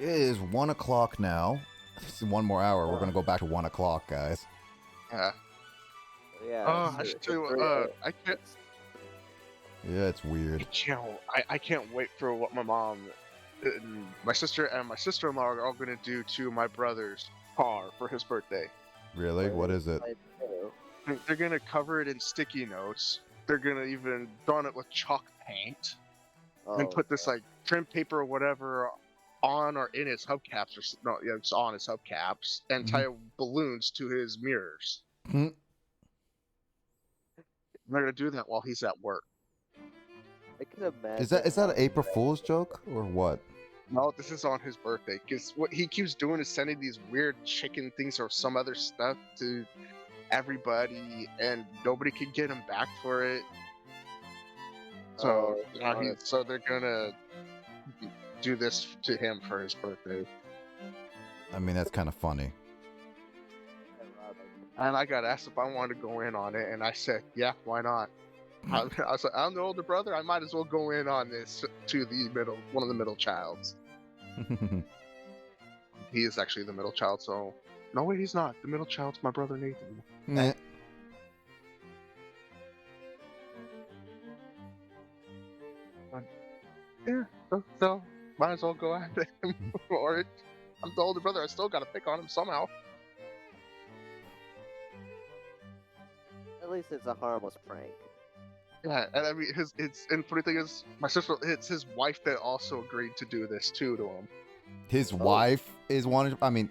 It is 1 o'clock now. It's 1 more hour. We're gonna go back to 1 o'clock, guys. Yeah. Yeah. I should tell you. I can't. Yeah, it's weird. I can't wait for what my mom, and my sister, and my sister-in-law are all gonna do to my brother's car for his birthday. Really? What is it? They're gonna cover it in sticky notes. They're gonna even draw on it with chalk paint, and put this like trim paper or whatever on or in his hubcaps, or no, yeah, it's on his hubcaps, and tie balloons to his mirrors. Hmm. They're gonna do that while he's at work. I can imagine. Is that an April Fool's joke or what? No, this is on his birthday. Because what he keeps doing is sending these weird chicken things or some other stuff to everybody, and nobody can get him back for it. So, so they're gonna do this to him for his birthday. I mean, that's kind of funny. And I got asked if I wanted to go in on it, and I said, yeah, why not? I was like, I'm the older brother. I might as well go in on this to the one of the middle childs. He is actually the middle child, so no, wait, he's not. The middle child's my brother Nathan. Nah. Yeah, so might as well go after him. Or I'm the older brother. I still got to pick on him somehow. At least it's a harmless prank. Yeah, and I mean, and funny thing is, it's his wife that also agreed to do this too to him. His wife is one. I mean,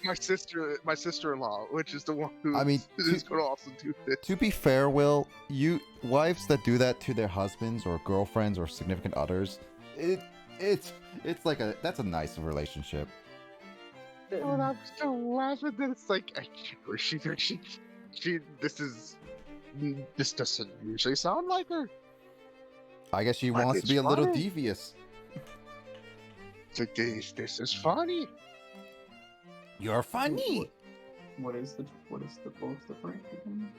my sister-in-law, which is the one who is going to also do this. To be fair, Will, wives that do that to their husbands or girlfriends or significant others, it's like that's a nice relationship. Oh, and I'm still laughing. That it's like I can't believe this doesn't usually sound like her. I guess she wants to be a little devious. It's like, this is funny. You're funny. What is the prank again?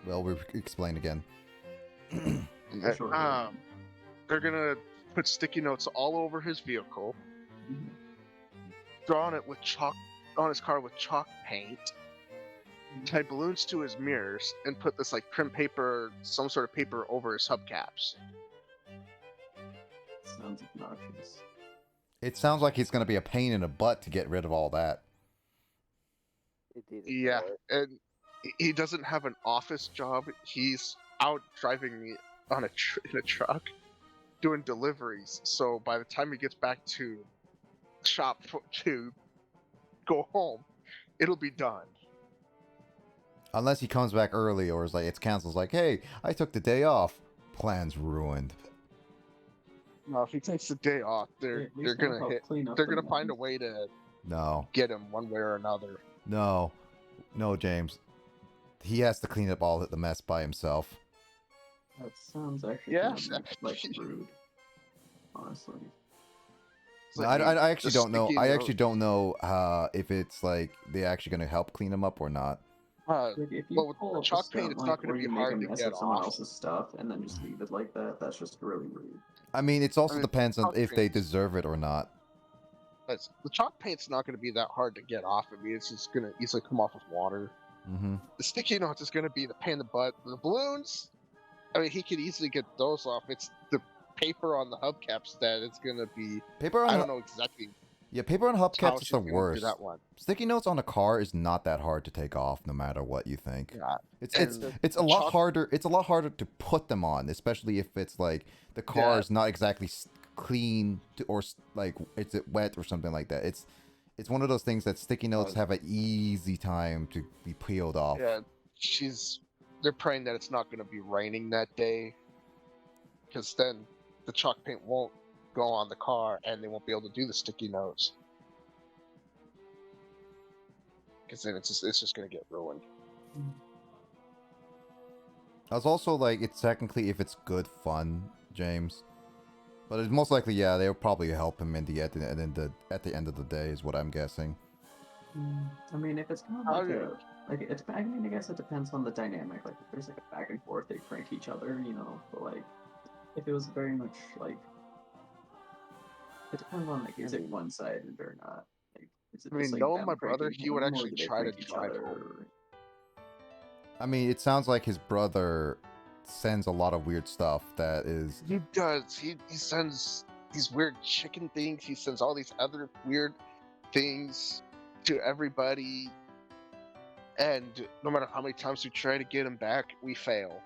Well, we'll explain again. They're gonna put sticky notes all over his vehicle, draw on it with chalk on his car with chalk paint, tie balloons to his mirrors, and put this like trim paper, some sort of paper over his hubcaps. Sounds obnoxious. It sounds like he's going to be a pain in the butt to get rid of all that. Yeah, and he doesn't have an office job. He's out driving me in a truck, doing deliveries. So by the time he gets back to the shop to go home, it'll be done. Unless he comes back early or is like it's canceled. Like, hey, I took the day off. Plan's ruined. No, if he takes the day off, they're gonna find a way to get him one way or another. No, James. He has to clean up all the mess by himself. That sounds actually like rude, honestly. I actually don't know. I actually don't know if it's like they're actually gonna help clean him up or not. If you pull up chalk paint, it's not going to be hard to get off someone else's stuff and then just leave it like that. That's just really rude. I mean, it also depends on if they deserve it or not. The chalk paint's not going to be that hard to get off. I mean, it's just going to easily come off with water. The sticky notes is going to be the pain in the butt. The balloons, I mean, he could easily get those off. It's the paper on the hubcaps that it's going to be. I don't know exactly. Yeah, paper on hubcaps is the worst. That one. Sticky notes on a car is not that hard to take off, no matter what you think. Yeah. It's a lot harder. It's a lot harder to put them on, especially if it's like the car is not exactly clean or like it's wet or something like that. It's one of those things that sticky notes have an easy time to be peeled off. Yeah, they're praying that it's not going to be raining that day, because then the chalk paint won't go on the car and they won't be able to do the sticky notes, because then it's just going to get ruined. I was also like, it's technically if it's good fun, James, but it's most likely they'll probably help him at the end of the day is what I'm guessing. I mean, if it's kind of I mean, I guess it depends on the dynamic. Like, if there's like a back and forth, they prank each other, But like, if it was very much like It depends on like, is it one-sided or not? Like, is it I just mean, like knowing them my brother, pranking he would him, or actually do they try to prank each drive other? home. I mean, it sounds like his brother sends a lot of weird stuff that is. He does. He sends these weird chicken things. He sends all these other weird things to everybody. And no matter how many times we try to get him back, we fail.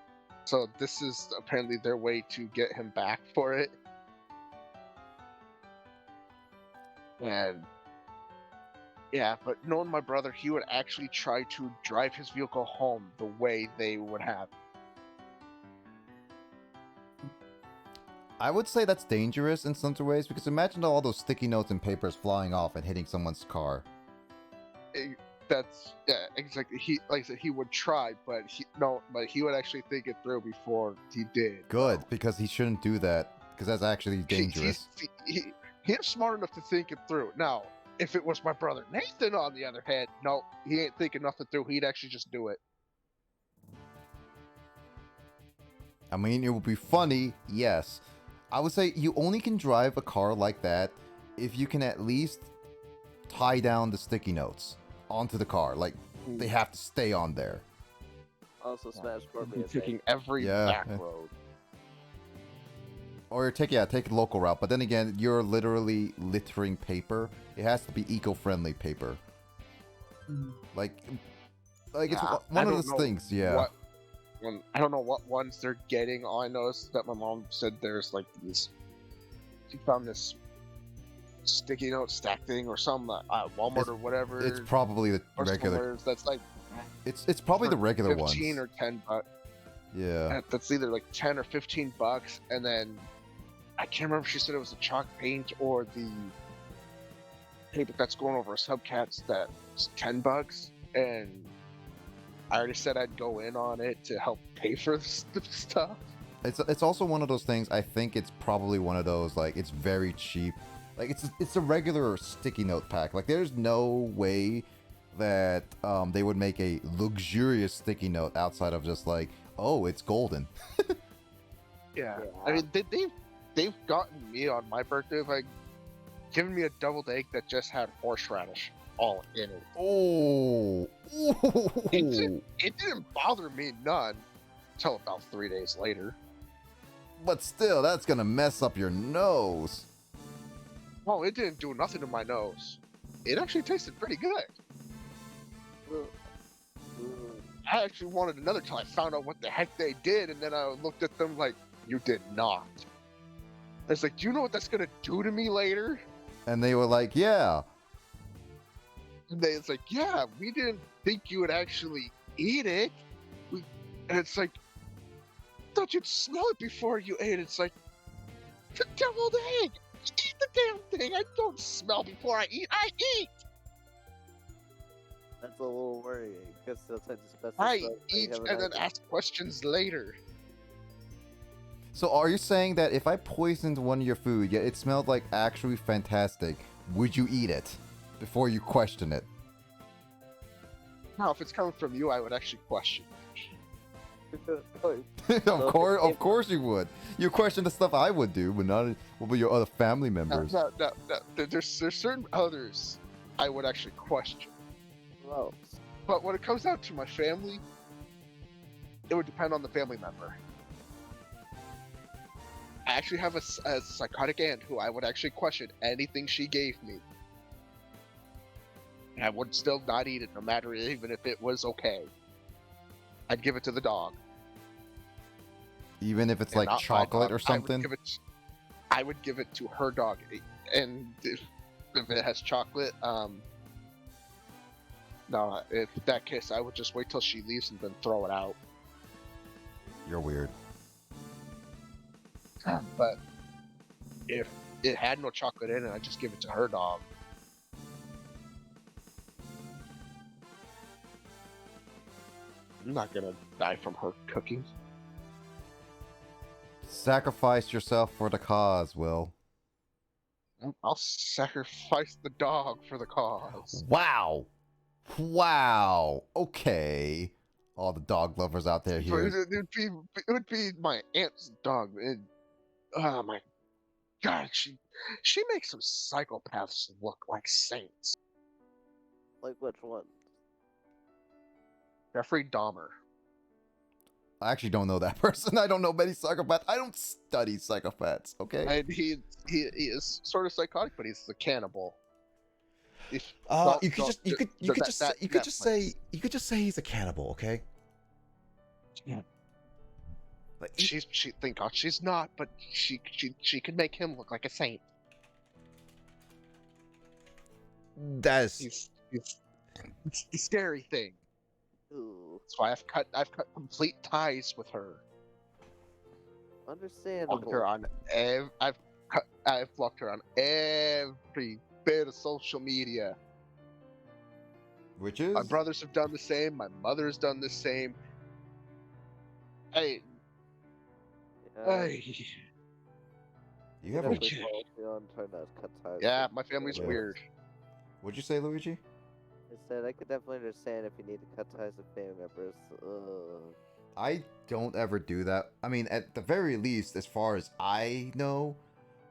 So this is apparently their way to get him back for it. And yeah, but knowing my brother, he would actually try to drive his vehicle home the way they would have. I would say that's dangerous in some ways because imagine all those sticky notes and papers flying off and hitting someone's car. That's yeah, exactly. He like I said, he would try, but he would actually think it through before he did. Good, So. because he shouldn't do that because that's actually dangerous. He's smart enough to think it through. Now, if it was my brother Nathan, on the other hand, no, he ain't thinking nothing through. He'd actually just do it. I mean, it would be funny, yes. I would say you only can drive a car like that if you can at least tie down the sticky notes onto the car. Like, they have to stay on there. Also, Smash Scorpion. He's taking every back road. Or take a local route. But then again, you're literally littering paper. It has to be eco-friendly paper. Like it's one of those things, yeah. I don't know what ones they're getting. All I know is that my mom said there's like these. She found this sticky note stack thing or some Walmart or whatever. It's probably the regular. That's like. It's probably the regular ones. 15 or 10 bucks. Yeah. That's either like 10 or 15 bucks, and then I can't remember if she said it was the chalk paint or the paper that's going over a subcats that's 10 bucks, and I already said I'd go in on it to help pay for the stuff. It's also one of those things. I think it's probably one of those like it's very cheap. Like it's a regular sticky note pack. Like there's no way that they would make a luxurious sticky note outside of just like, oh, it's golden. Yeah. I mean they've gotten me on my birthday by giving me a deviled egg that just had horseradish all in it. Oh, it didn't bother me none until about 3 days later. But still, that's gonna mess up your nose. Oh, it didn't do nothing to my nose. It actually tasted pretty good. I actually wanted another till I found out what the heck they did, and then I looked at them like, you did not. I was like, do you know what that's gonna do to me later? And they were like, yeah. And it's like, yeah, we didn't think you would actually eat it. And it's like, I thought you'd smell it before you ate it. It's like, the deviled egg! Eat the damn thing! I don't smell before I eat, I eat! That's a little worrying, because sometimes it's best I eat and then ask questions later. So are you saying that if I poisoned one of your food, yet it smelled like actually fantastic, would you eat it before you question it? Now, if it's coming from you, I would actually question of course you would. You question the stuff I would do, but not what about your other family members? No. There's certain others I would actually question. Gross. But when it comes down to my family, it would depend on the family member. I actually have a psychotic aunt who I would actually question anything she gave me. And I would still not eat it, no matter even if it was okay. I'd give it to the dog. Even if it's like chocolate or something? I would give it to her dog. And if it has chocolate, no, in that case, I would just wait till she leaves and then throw it out. You're weird. But if it had no chocolate in it, I'd just give it to her dog. I'm not gonna die from her cooking. Sacrifice yourself for the cause, Will. I'll sacrifice the dog for the cause. Wow. Wow. Okay. All the dog lovers out there here. It would be my aunt's dog. My God, she makes some psychopaths look like saints. Like which one? Jeffrey Dahmer. I actually don't know that person. I don't know many psychopaths. I don't study psychopaths. Okay. And he is sort of psychotic, but he's a cannibal. You could just say he's a cannibal, okay? Yeah. Like, Thank God she's not, but she could make him look like a saint. that's He's it's the scary thing. Ooh, That's why I've cut complete ties with her. understandable. Blocked her on I've blocked her on every bit of social media. Which is? My brothers have done the same. My mother's done the same. Hey, Yeah, hey. You have a. definitely follows me on trying to cut ties. Yeah, my family's Yeah. weird. What'd you say, Luigi? I said I could definitely understand if you need to cut ties with family members. I don't ever do that. I mean, at the very least, as far as I know,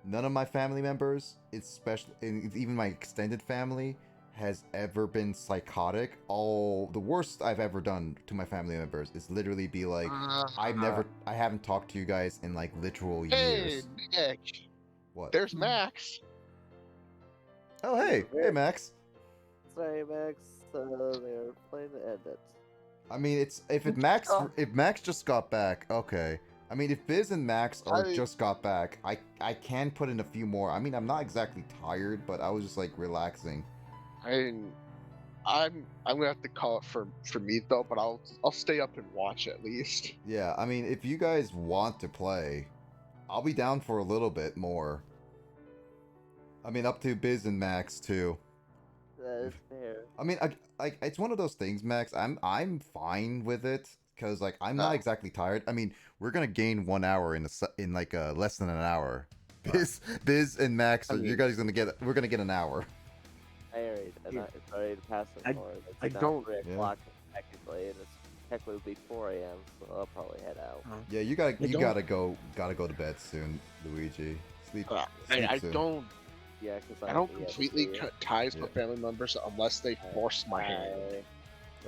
none of my family members, especially even my extended family, has ever been psychotic. All the worst I've ever done to my family members is literally be like, I haven't talked to you guys in like literal Hey, years. Nick. What? There's Max. Oh, hey, Max. Sorry, Max. They're playing the edit. I mean, if Max just got back, okay. I mean, if Biz and Max just got back, I can put in a few more. I mean, I'm not exactly tired, but I was just like relaxing. I'm gonna have to call it for me though, but I'll stay up and watch at least. Yeah, I mean, if you guys want to play, I'll be down for a little bit more. I mean, up to Biz and Max too. That is fair. I mean, like it's one of those things, Max. I'm fine with it because like I'm not exactly tired. I mean, we're gonna gain 1 hour in like less than an hour. Biz and Max, you guys we're gonna get an hour. It's already past an hour. I It's now don't- 3 o'clock technically, and it's technically 4 a.m. So I'll probably head out. Yeah, you gotta go to bed soon, Luigi. Sleep I soon. don't Yeah, because I don't completely cut ties with family members unless they force my hand.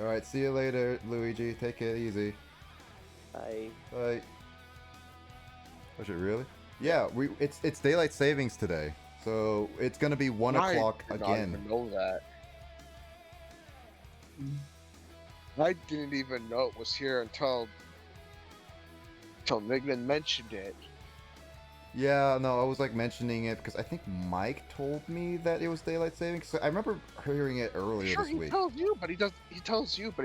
All right, see you later, Luigi. Take it easy. Bye. Bye. Was it really? Yeah, it's daylight savings today, so it's gonna be 1 o'clock I did not again. even know that. I didn't even know it was here until Nigman mentioned it. Yeah, no, I was like mentioning it because I think Mike told me that it was daylight savings. So I remember hearing it earlier Sure, this he week. tells you, but he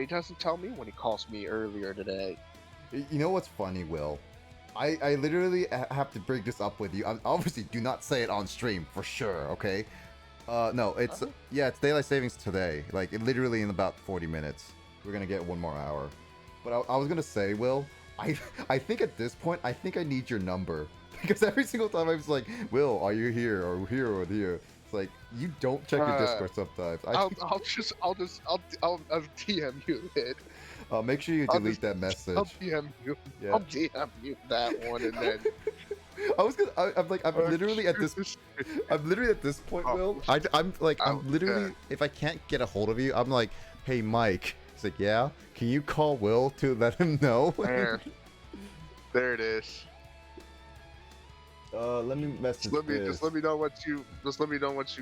doesn't tell me when he calls me earlier today. You know what's funny, Will? I literally have to bring this up with you. Obviously, do not say it on stream for sure. Okay? No, it's it's daylight savings today. Like literally in about 40 minutes, we're gonna get 1 more hour. But I was gonna say, Will, I think at this point, I think I need your number. Because every single time I was like, Will, are you here or here or here? It's like you don't check your Discord sometimes. I'll DM you it. Make sure you delete that message. I'll DM you. Yeah. I'll DM you that one and then. I'm literally at this point, Will. I'm literally, if I can't get a hold of you, I'm like, hey, Mike. He's like, yeah. Can you call Will to let him know? There it is. Let me message. Just let me know what you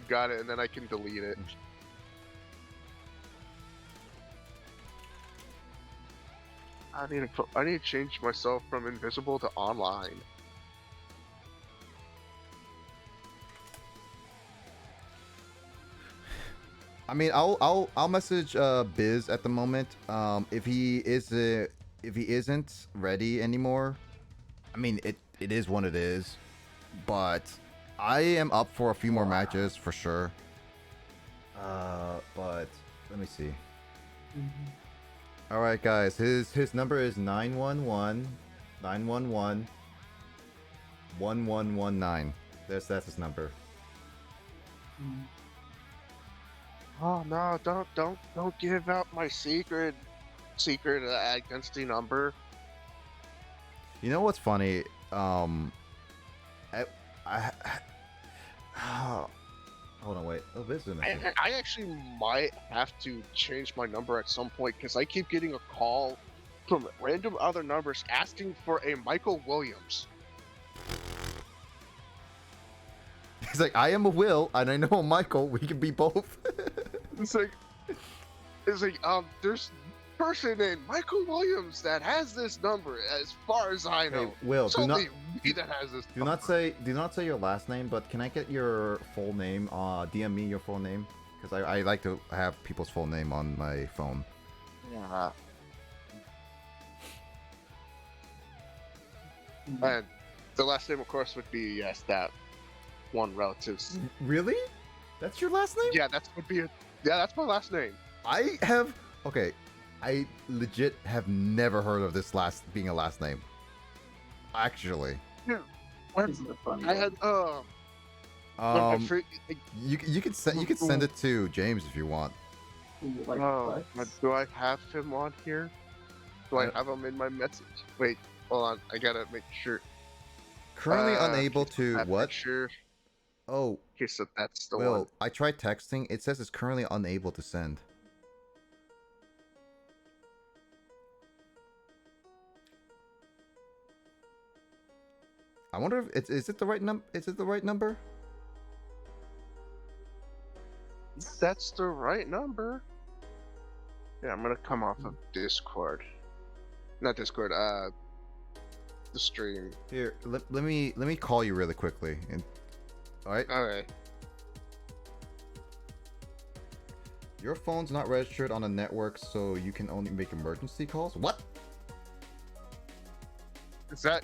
got it, and then I can delete it. I need to change myself from invisible to online. I mean, I'll message Biz at the moment. If he isn't ready anymore, I mean it is what it is. But I am up for a few more matches for sure. But let me see. All right, guys. His number is 911-911-1119. That's his number. Oh no! Don't give out my secret identity number. You know what's funny? Hold on, wait. Oh, this is I actually might have to change my number at some point because I keep getting a call from random other numbers asking for a Michael Williams. He's like, I am a Will, and I know a Michael. We can be both. It's like, there's a person named Michael Williams that has this number. As far as I know, Hey, Will, it's do not only me that has this. do not say your last name, but can I get your full name? DM me your full name, because I like to have people's full name on my phone. Yeah. And the last name, of course, would be yes, that one relative's. Really? That's your last name? Yeah, that's my last name. I legit have never heard of this being a last name. Actually. Yeah. Isn't it funny? I had You could send it to James if you want. Like, oh, what? do I have him on here? Do I have him in my message? Wait, hold on. I gotta make sure. Currently unable okay, to that what? picture. Oh, Okay, so that's the Will, one. I tried texting. It says it's currently unable to send. I wonder if is it the right number? Is it the right number? That's the right number. Yeah, I'm gonna come off of Discord. Not Discord. The stream. Here, let me call you really quickly. And all right. Okay. Your phone's not registered on a network, so you can only make emergency calls. What? Is there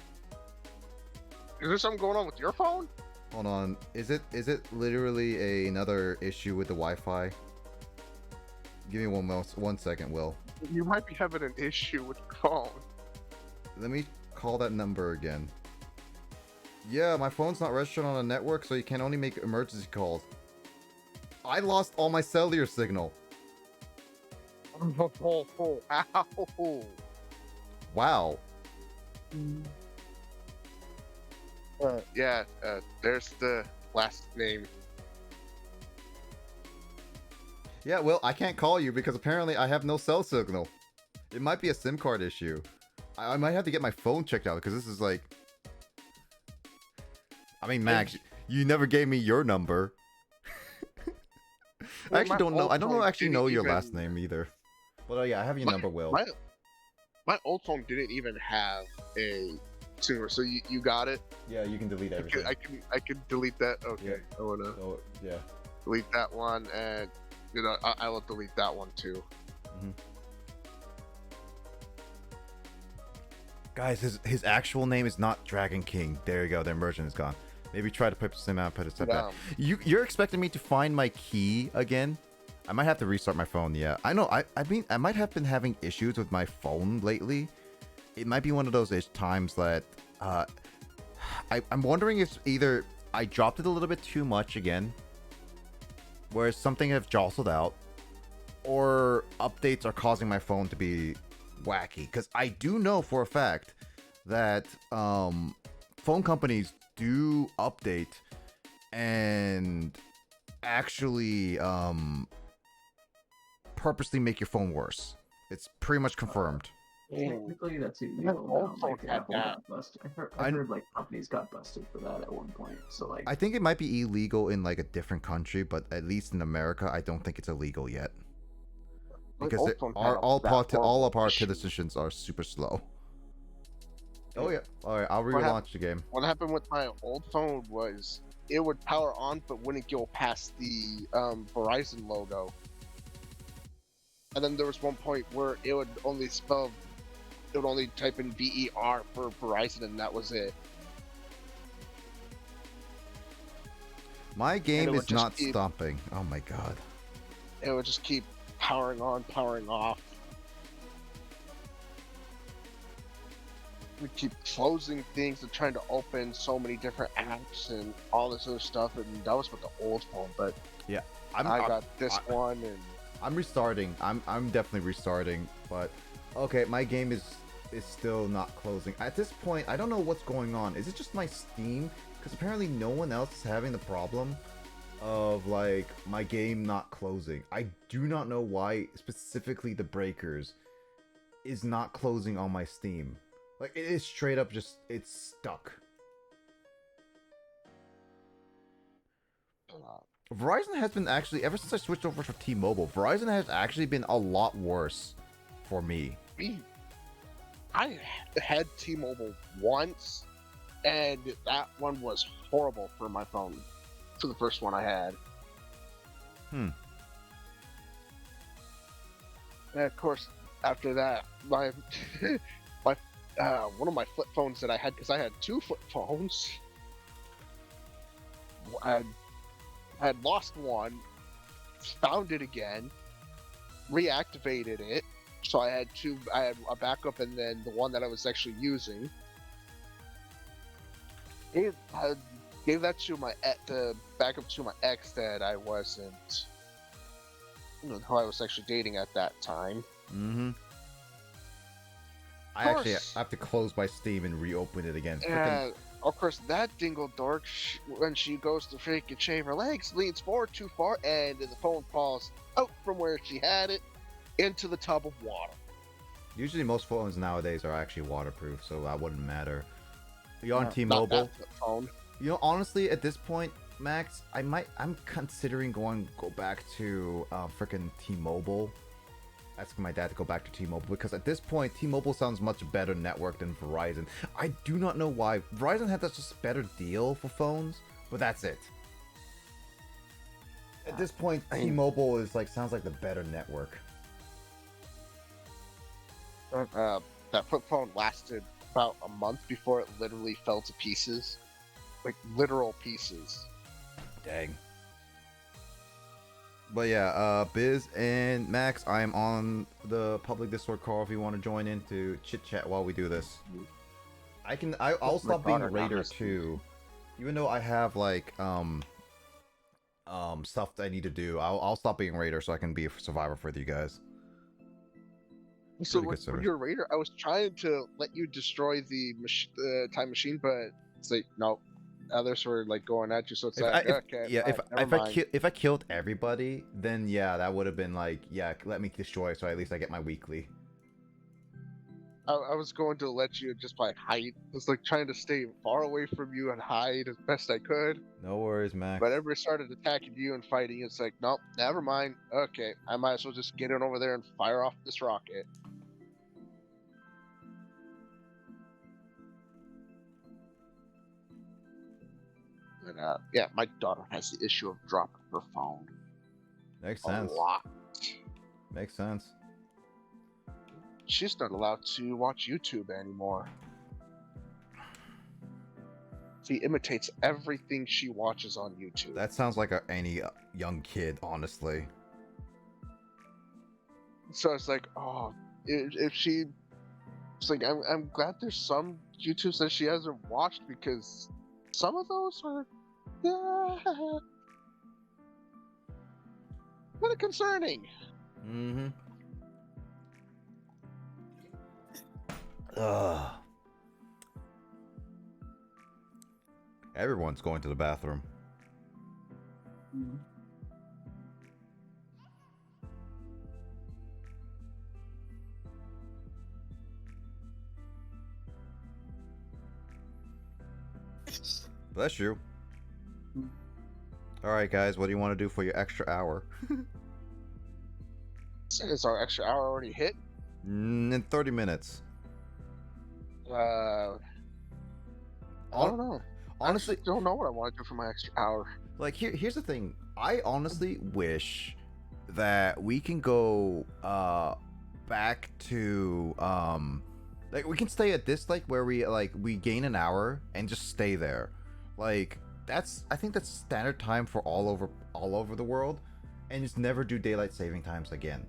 something going on with your phone? Hold on. Is it literally another issue with the Wi-Fi? Give me one second, Will. You might be having an issue with your phone. Let me call that number again. Yeah, my phone's not registered on a network, so you can only make emergency calls. I lost all my cellular signal. Ow. Wow. Yeah, there's the last name. Yeah, well, I can't call you because apparently I have no cell signal. It might be a SIM card issue. I might have to get my phone checked out because this is like... I mean, Max, you never gave me your number. I actually don't know. I don't actually know your last name either. But yeah, I have your number, Will. My old phone didn't even have a singer, so you got it. Yeah, you can delete everything. I can delete that. Okay, Yeah. I wanna Yeah. delete that one, and I will delete that one too. Mm-hmm. Guys, his actual name is not Dragon King. There you go. The immersion is gone. Maybe try to put some out, put a step back. You're expecting me to find my key again? I might have to restart my phone. Yeah, I know. I mean, I might have been having issues with my phone lately. It might be one of those times that I'm wondering if either I dropped it a little bit too much again, where something has jostled out, or updates are causing my phone to be wacky. Because I do know for a fact that phone companies do update and actually purposely make your phone worse. It's pretty much confirmed. Technically, that's illegal now. Like, Apple got busted. I heard like companies got busted for that at one point. So like, I think it might be illegal in like a different country, but at least in America, I don't think it's illegal yet. Because all of our citizens are super slow. Oh yeah. All right, I'll relaunch the game. What happened with my old phone was it would power on, but wouldn't go past the Verizon logo. And then there was one point where it would only type in VER for Verizon, and that was it. My game is not stopping. Oh my god. It would just keep powering on, powering off. We keep closing things and trying to open so many different apps and all this other stuff, and that was with the old phone. But yeah, I got this one, and I'm restarting. I'm definitely restarting. But okay, my game is is still not closing. At this point, I don't know what's going on. Is it just my Steam? Because apparently no one else is having the problem of like my game not closing. I do not know why specifically the Breakers is not closing on my Steam. Like it is straight up just it's stuck. Verizon has been actually ever since I switched over to T-Mobile, Verizon has actually been a lot worse for me. I had T-Mobile once, and that one was horrible for my phone. For the first one I had. And of course, after that, my one of my flip phones that I had, because I had 2 flip phones, I had lost one, found it again, reactivated it. So I had a backup and then the one that I was actually using. I gave that to the backup to my ex that I wasn't, who I was actually dating at that time. I actually have to close my Steam and reopen it again. Yeah, of course, that dingle dork, when she goes to freaking shave her legs, leans forward too far, and the phone falls out from where she had it into the tub of water. Usually most phones nowadays are actually waterproof, so that wouldn't matter. You're on T-Mobile. Phone. Honestly, at this point, Max, I'm considering go back to freaking T-Mobile. Asking my dad to go back to T-Mobile because at this point, T-Mobile sounds much better network than Verizon. I do not know why. Verizon had just a better deal for phones, but that's it. At this point, T-Mobile is sounds like the better network. That flip phone lasted about a month before it literally fell to pieces. Like literal pieces. Dang. But yeah, Biz and Max, I am on the public Discord call if you want to join in to chit chat while we do this. I'll stop being a raider too. Even though I have stuff that I need to do, I'll stop being a raider so I can be a survivor for you guys. So when you're a raider, I was trying to let you destroy the time machine, but it's like no, others were going at you. So it's if I killed everybody, then yeah, that would have been let me destroy, so at least I get my weekly. I was going to let you just hide. I was trying to stay far away from you and hide as best I could. No worries, Max. But everybody started attacking you and fighting. It's like, nope, never mind. Okay, I might as well just get in over there and fire off this rocket. But yeah, my daughter has the issue of dropping her phone. Makes sense. A lot. Makes sense. She's not allowed to watch YouTube anymore. She imitates everything she watches on YouTube. That sounds like any young kid, honestly. So it's like, oh, if she, it's like I'm glad there's some YouTubes that she hasn't watched because some of those are, kind of concerning. Mm-hmm. Ugh. Everyone's going to the bathroom. Bless you. Alright guys, what do you want to do for your extra hour? Is our extra hour already hit? In 30 minutes. I don't know. Honestly, I don't know what I want to do for my extra hour. Here's the thing. I honestly wish that we can go back to we can stay at this where we gain an hour and just stay there. I think that's standard time for all over the world, and just never do daylight saving times again.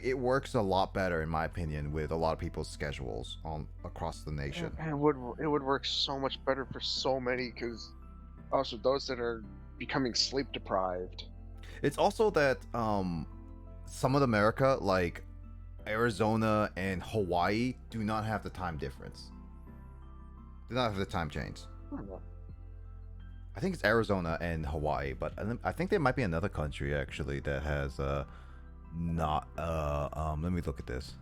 It works a lot better in my opinion with a lot of people's schedules across the nation. It would work so much better for so many, because also those that are becoming sleep deprived. It's also that some of America Arizona and Hawaii do not have the time difference. Do not have the time change. I think it's Arizona and Hawaii, but I think there might be another country actually that has not let me look at this.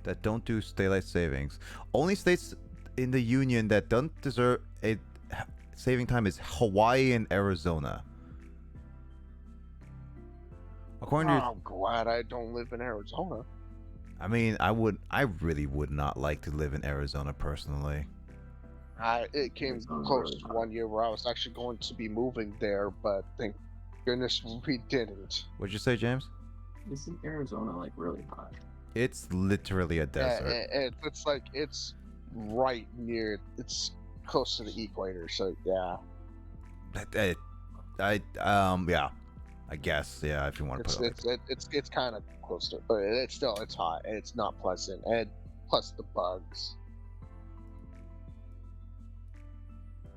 That don't do daylight savings. Only states in the union that don't deserve a saving time is Hawaii and Arizona. According to I'm glad I don't live in Arizona. I mean, I really would not like to live in Arizona personally. It came Arizona's close really to hot. 1 year where I was actually going to be moving there, but thank goodness we didn't. What'd you say, James? Isn't Arizona like really hot? It's literally a desert. It's like it's right near. It's close to the equator, so yeah. Yeah, I guess, yeah, if you want to put it like that. It's kind of close to, but it's hot and it's not pleasant, and plus the bugs,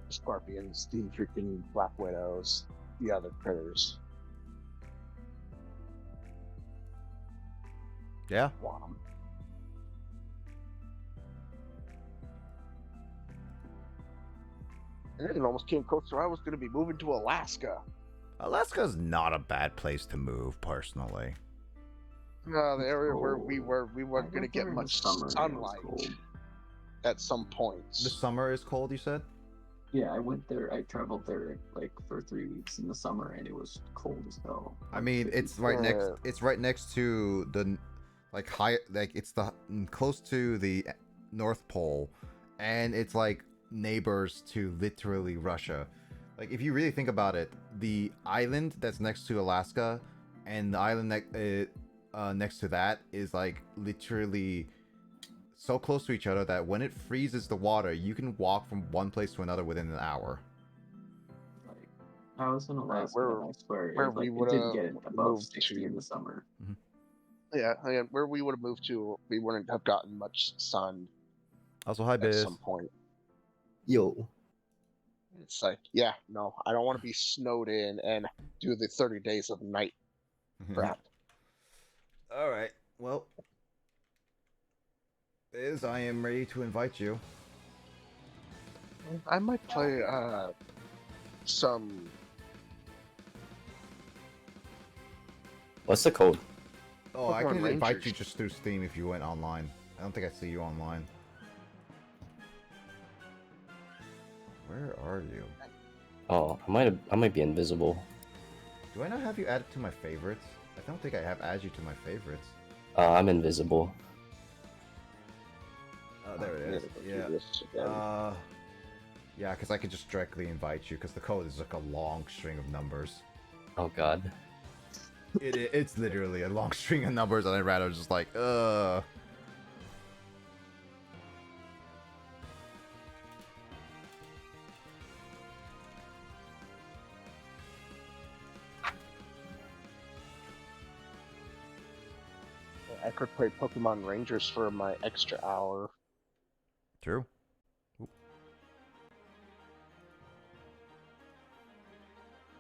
the scorpions, the freaking black widows, the other critters. Yeah. Want 'em. And it almost came close to I was going to be moving to Alaska. Alaska's not a bad place to move, personally. No, the area where cold. we weren't I going to went get there in much the summer and it was sunlight cold. at some points. The summer is cold, you said? Yeah, I went there. I traveled there like for 3 weeks in the summer, and it was cold as hell. I mean, it's right next. It's right next to the, like high, like it's the close to the North Pole, and it's like neighbors to literally Russia. Like if you really think about it, the island that's next to Alaska, and the island next to that is like literally so close to each other that when it freezes the water, you can walk from one place to another within an hour. Like, I was in Alaska, where- and I swear, where it, like, we it didn't would've get above moved 60 in to. the summer. Yeah, and where we would have moved to, we wouldn't have gotten much sun Also, hi, at Biz. some point. Yo. It's like, yeah, no, I don't want to be snowed in and do the 30 days of night crap. All right. Well, Biz, I am ready to invite you. I might play some. What's the code? Oh, I Pokemon can invite Rangers. you just through Steam if you went online. I don't think I see you online. Where are you? Oh, I might be invisible. Do I not have you added to my favorites? I don't think I have added you to my favorites. I'm invisible. Oh, there it is. Yeah. Yeah, because I could just directly invite you, because the code is like a long string of numbers. Oh god. It's literally a long string of numbers, and I'd rather just like, I could play Pokemon Rangers for my extra hour. True.